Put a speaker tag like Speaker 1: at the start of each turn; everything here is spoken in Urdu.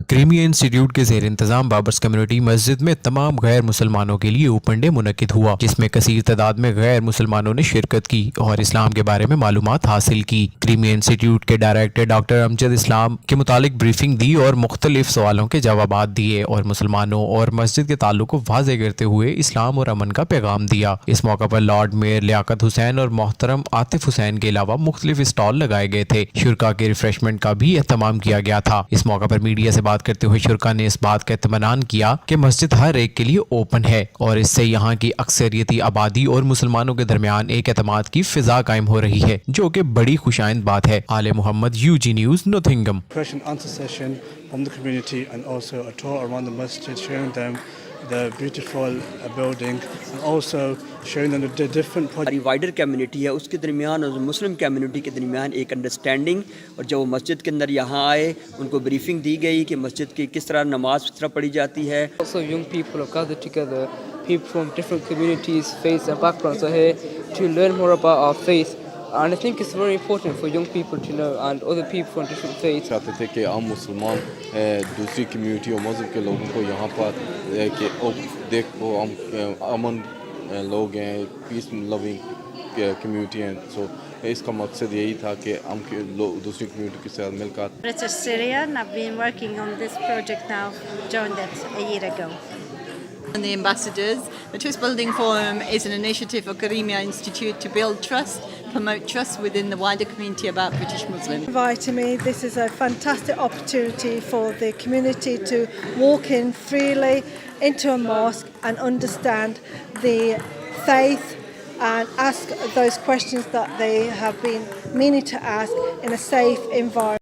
Speaker 1: کریمیا انسٹیٹیوٹ کے زیر انتظام بابرس کمیونٹی مسجد میں تمام غیر مسلمانوں کے لیے اوپن ڈے منعقد ہوا، جس میں کثیر تعداد میں غیر مسلمانوں نے شرکت کی اور اسلام کے بارے میں معلومات حاصل کی۔ کریمیا انسٹیٹیوٹ کے ڈائریکٹر ڈاکٹر امجد اسلام کے متعلق بریفنگ دی اور مختلف سوالوں کے جوابات دیے اور مسلمانوں اور مسجد کے تعلق کو واضح کرتے ہوئے اسلام اور امن کا پیغام دیا۔ اس موقع پر لارڈ میئر لیاقت حسین اور محترم عاطف حسین کے علاوہ مختلف اسٹال لگائے گئے تھے۔ شرکاء کے ریفریشمنٹ کا بھی اہتمام کیا گیا تھا۔ اس موقع پر میڈیا سے بات کرتے ہوئے شرکاء نے اس بات کا اطمینان کیا کہ مسجد ہر ایک کے لیے اوپن ہے اور اس سے یہاں کی اکثریتی آبادی اور مسلمانوں کے درمیان ایک اعتماد کی فضا قائم ہو رہی ہے، جو کہ بڑی خوشائند بات ہے۔ Aal Muhammad UG news Nottingham.
Speaker 2: Question answer session from the community and also a tour around the masjid, showing them the beautiful building and also showing them the different projects.
Speaker 3: ہماری وائڈر کمیونٹی ہے، اس کے درمیان اور مسلم کمیونٹی کے درمیان ایک انڈرسٹینڈنگ، اور جب وہ مسجد کے اندر یہاں آئے ان کو بریفنگ دی گئی کہ مسجد کی کس طرح نماز کس طرح پڑھی جاتی ہے۔
Speaker 4: Also young people have gathered together, people from different communities, faiths and backgrounds are here to learn more about our faith, and I think it's very important for young people to know and other people from different faiths.
Speaker 5: چاہتے تھے کہ ہم مسلمان دوسری کمیونٹی اور مذہب کے لوگوں کو یہاں پر کہ دیکھو ہم امن لوگ ہیں، پیس لونگ کمیونٹی ہیں، سو اس کا مقصد یہی تھا کہ ہم دوسری کمیونٹی کے ساتھ مل کر۔
Speaker 6: British Syrian. I've been working on this project now, joined it a year ago.
Speaker 7: And the ambassadors. The Trust Building Forum is an initiative of Karimia Institute to build trust, promote trust within the wider community about British Muslims.
Speaker 8: Inviting me, this is a fantastic opportunity for the community to walk in freely into a mosque and understand the faith and ask those questions that they have been meaning to ask in a safe environment.